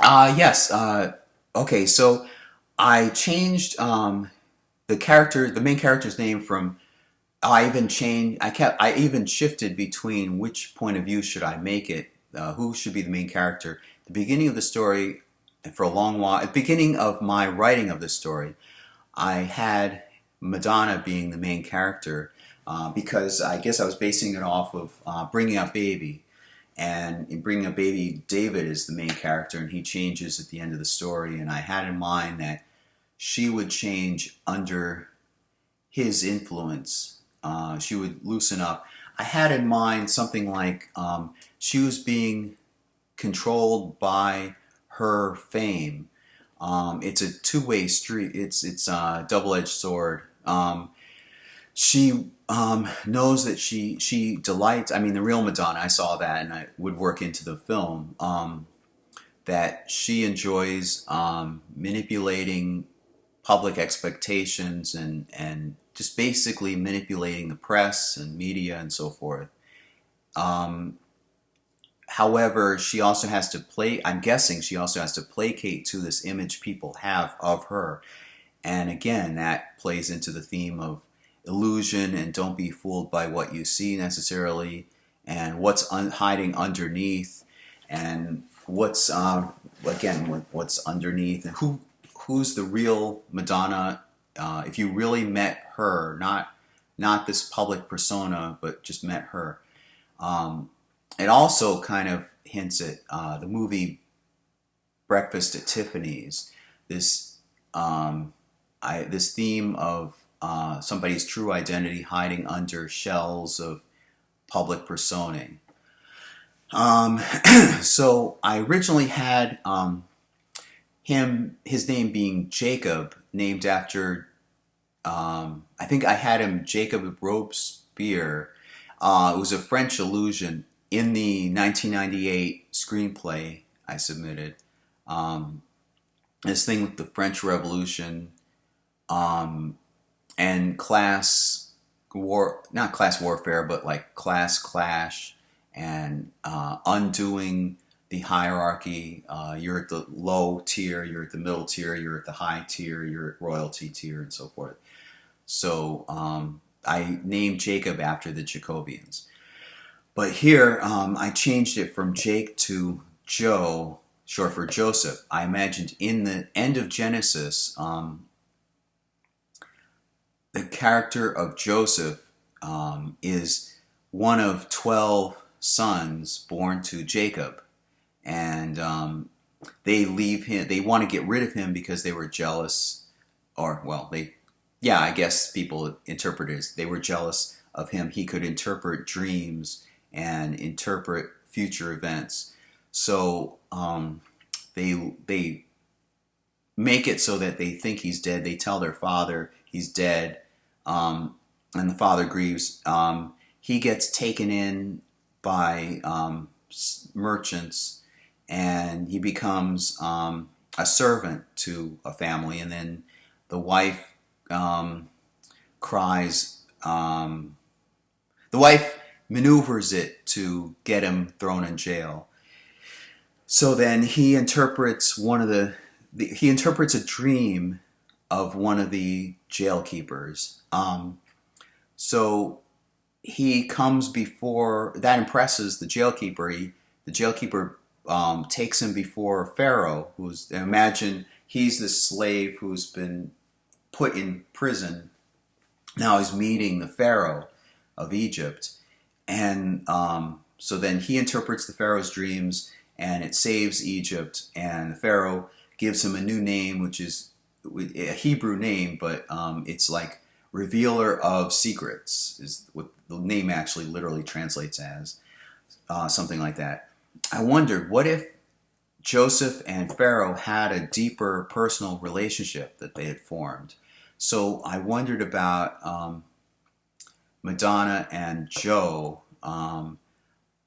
Yes. Okay, so I changed the main character's name from. I even changed. I even shifted between which point of view should I make it. Who should be the main character? The beginning of the story, for a long while. At the beginning of my writing of the story, I had Madonna being the main character because I guess I was basing it off of Bringing Up Baby. And in Bringing Up Baby, David is the main character, and he changes at the end of the story. And I had in mind that she would change under his influence. She would loosen up. I had in mind something like she was being controlled by her fame. It's a two-way street. It's a double-edged sword. She knows that she delights. I mean, the real Madonna. I saw that, and I would work into the film that she enjoys manipulating public expectations and just basically manipulating the press and media and so forth. Um, However, she also has to play. I'm guessing she also has to placate to this image people have of her. And again, that plays into the theme of illusion and don't be fooled by what you see necessarily, and what's hiding underneath, and what's again what's underneath, and who's the real Madonna. If you really met her, not this public persona, but just met her. Um, it also kind of hints at the movie Breakfast at Tiffany's. This this theme of somebody's true identity hiding under shells of public personae. Um, so I originally had his name being Jacob, named after, I think I had him Jacob Robespierre. It was a French allusion in the 1998 screenplay I submitted. Um, this thing with the French Revolution um, and class war, not class warfare, but like class clash and undoing the hierarchy. You're at the low tier, you're at the middle tier, you're at the high tier, you're at royalty tier, and so forth. So I named Jacob after the Jacobians. But here I changed it from Jake to Joe, short for Joseph. I imagined in the end of Genesis, the character of Joseph is one of 12 sons born to Jacob. And they leave him, they want to get rid of him because they were jealous, or, well, yeah, I guess people interpret it as they were jealous of him. He could interpret dreams and interpret future events. So they make it so that they think he's dead. They tell their father he's dead, and the father grieves. He gets taken in by merchants, and he becomes a servant to a family. And then the wife cries. The wife maneuvers it to get him thrown in jail. So then he interprets he interprets a dream of one of the jail keepers. So he comes before that impresses the jailkeeper. The jailkeeper takes him before Pharaoh, who's imagine he's the slave who's been put in prison. Now he's meeting the Pharaoh of Egypt, and so then he interprets the Pharaoh's dreams, and it saves Egypt. And the Pharaoh gives him a new name, which is a Hebrew name, but it's like revealer of secrets is what the name actually literally translates as, something like that. I wondered, what if Joseph and Pharaoh had a deeper personal relationship that they had formed? So I wondered about Madonna and Joe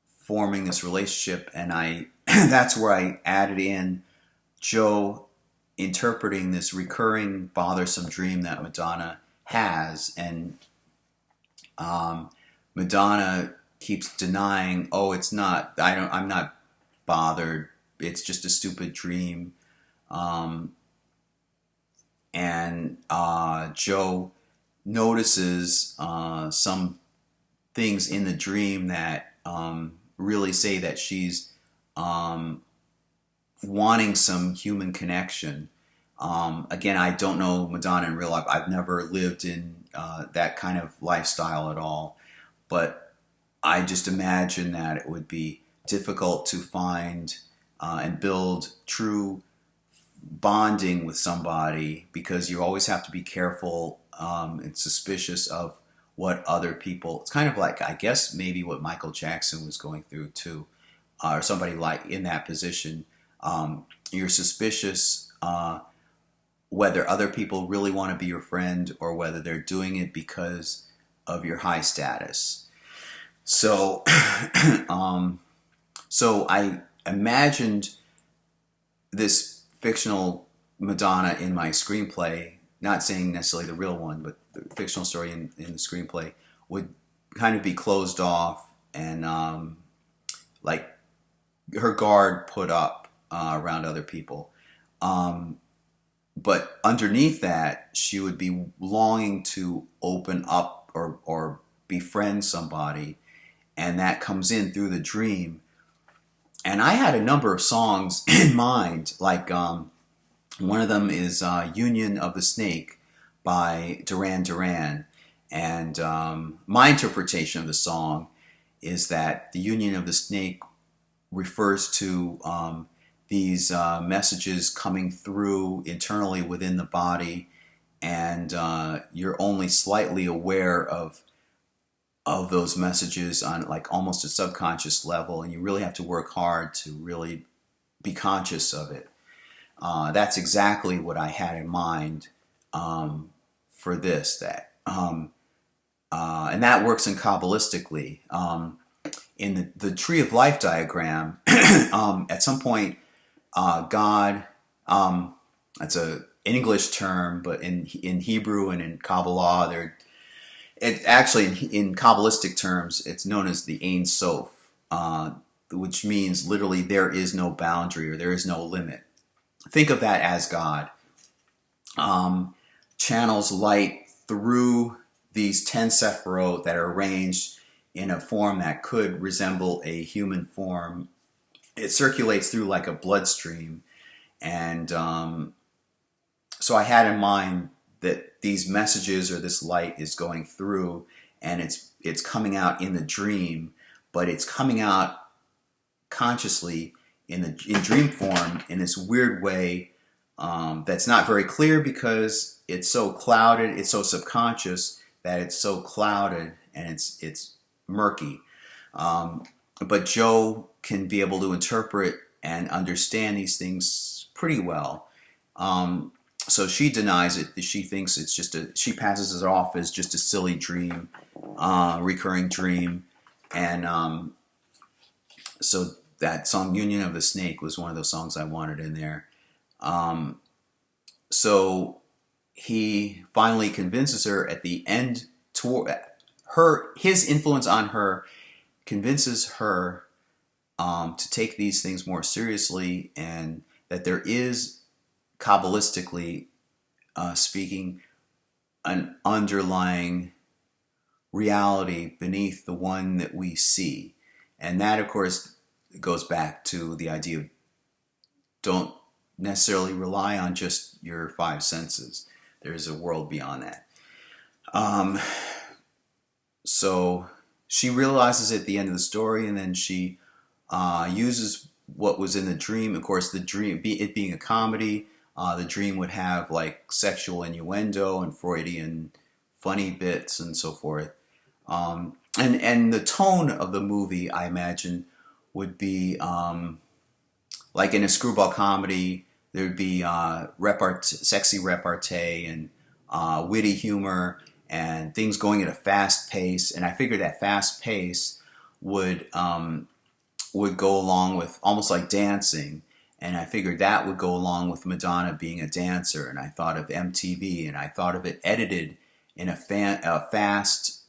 forming this relationship, and I that's where I added in Joe interpreting this recurring bothersome dream that Madonna has, and Madonna keeps denying, oh, it's not, I'm not bothered, it's just a stupid dream. Um, and Joe notices some things in the dream that really say that she's um, wanting some human connection. Again, I don't know Madonna in real life. I've never lived in that kind of lifestyle at all. But I just imagine that it would be difficult to find and build true bonding with somebody, because you always have to be careful and suspicious of what other people. It's kind of like, I guess, maybe what Michael Jackson was going through too, or somebody like in that position. You're suspicious whether other people really want to be your friend or whether they're doing it because of your high status. So, so I imagined this fictional Madonna in my screenplay, not saying necessarily the real one, but the fictional story in the screenplay would kind of be closed off and like her guard put up around other people. But underneath that, she would be longing to open up or befriend somebody, and that comes in through the dream. And I had a number of songs in mind, like one of them is Union of the Snake by Duran Duran. And my interpretation of the song is that the Union of the Snake refers to these messages coming through internally within the body, and you're only slightly aware of those messages on like almost a subconscious level, and you really have to work hard to really be conscious of it. That's exactly what I had in mind for this. And that works in Kabbalistically. In the Tree of Life diagram, at some point, God, that's an English term, but in Hebrew and in Kabbalah, it actually in Kabbalistic terms, it's known as the Ein Sof, which means literally there is no boundary or there is no limit. Think of that as God channels light through these 10 sephirot that are arranged in a form that could resemble a human form. It circulates through like a bloodstream. And so I had in mind that these messages or this light is going through, and it's coming out in the dream, but it's coming out consciously in dream form in this weird way that's not very clear because it's so clouded, it's so subconscious that it's so clouded and it's murky. But Joe can be able to interpret and understand these things pretty well. So she denies it. She thinks it's she passes it off as just a silly dream, recurring dream. And so that song Union of the Snake was one of those songs I wanted in there. So he finally convinces her at the end, his influence on her convinces her to take these things more seriously, and that there is, Kabbalistically speaking, an underlying reality beneath the one that we see. And that, of course, goes back to the idea of don't necessarily rely on just your five senses. There's a world beyond that. So she realizes at the end of the story, and then she uses what was in the dream. Of course, the dream, it being a comedy, the dream would have like sexual innuendo and Freudian funny bits and so forth. And the tone of the movie, I imagine, would be like in a screwball comedy, there'd be sexy repartee and witty humor and things going at a fast pace. And I figured that fast pace would go along with almost like dancing. And I figured that would go along with Madonna being a dancer. And I thought of MTV, and I thought of it edited in a fast-paced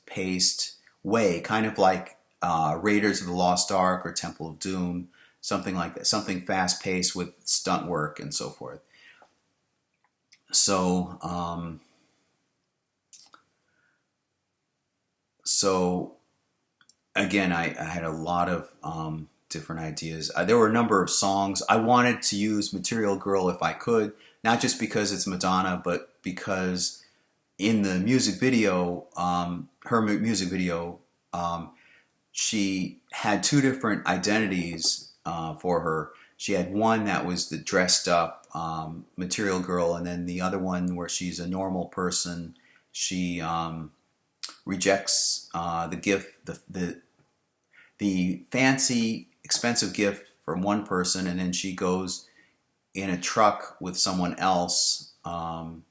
way, kind of like Raiders of the Lost Ark or Temple of Doom. something like that, something fast paced with stunt work and so forth. So, so again, I had a lot of different ideas. There were a number of songs. I wanted to use Material Girl if I could, not just because it's Madonna, but because in the music video, her music video, she had two different identities for her. She had one that was the dressed up Material Girl, and then the other one where she's a normal person. She rejects the gift, the fancy, expensive gift from one person, and then she goes in a truck with someone else. And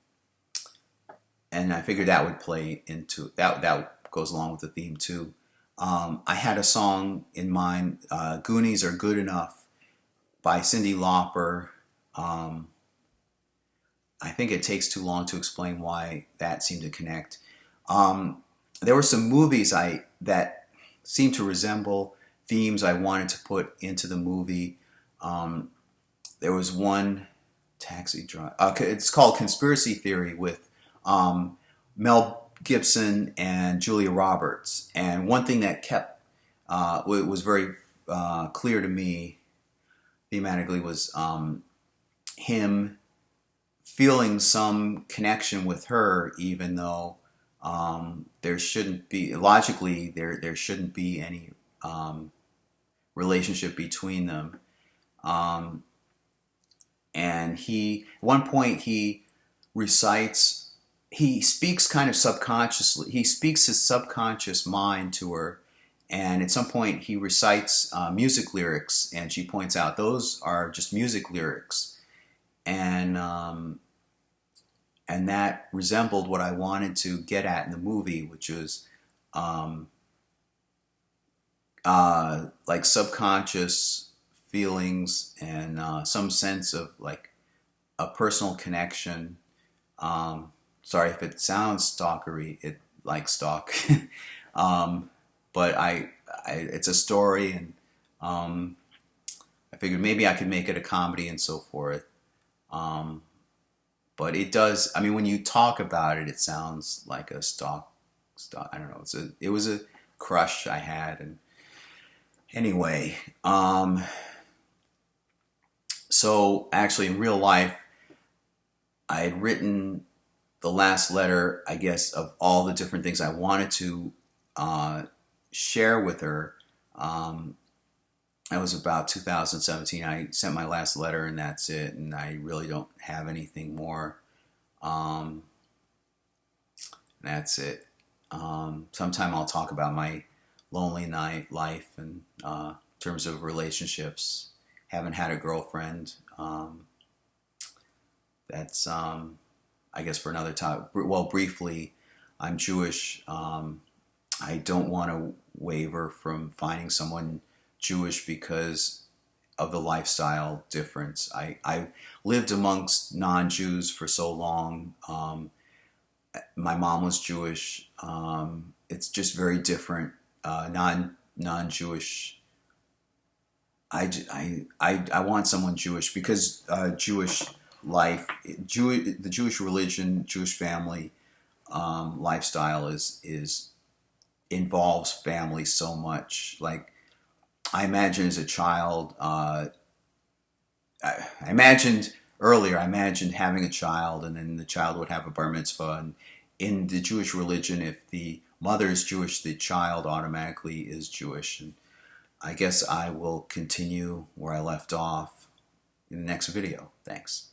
I figured that would play into that. That goes along with the theme too. I had a song in mind, "Goonies Are Good Enough" by Cyndi Lauper. I think it takes too long to explain why that seemed to connect. There were some movies that seemed to resemble themes I wanted to put into the movie. There was one Taxi Driver. It's called Conspiracy Theory with Mel Gibson and Julia Roberts. And one thing that was very clear to me thematically was him feeling some connection with her, even though there shouldn't be, logically, there shouldn't be any relationship between them. And at one point he speaks kind of subconsciously, he speaks his subconscious mind to her, and at some point he recites music lyrics, and she points out those are just music lyrics. And that resembled what I wanted to get at in the movie, which was like subconscious feelings and some sense of like a personal connection. Sorry if it sounds stalkery, it like stalk. But it's a story, and I figured maybe I could make it a comedy and so forth. But it does. I mean, when you talk about it, it sounds like a stalk. I don't know. It was a crush I had, and anyway. So actually, in real life, I had written the last letter, I guess, of all the different things I wanted to share with her. That was about 2017. I sent my last letter, and that's it. And I really don't have anything more. That's it. Sometime I'll talk about my lonely night life and in terms of relationships. Haven't had a girlfriend. That's I guess for another time. Well, briefly, I'm Jewish. I don't want to waver from finding someone Jewish because of the lifestyle difference. I've lived amongst non-Jews for so long. My mom was Jewish. It's just very different. Non-Jewish. I want someone Jewish because Jewish life, the Jewish religion, Jewish family lifestyle is involves family so much. Like I imagine as a child, I imagined having a child, and then the child would have a bar mitzvah. And in the Jewish religion, if the mother is Jewish, the child automatically is Jewish. And I guess I will continue where I left off in the next video. Thanks.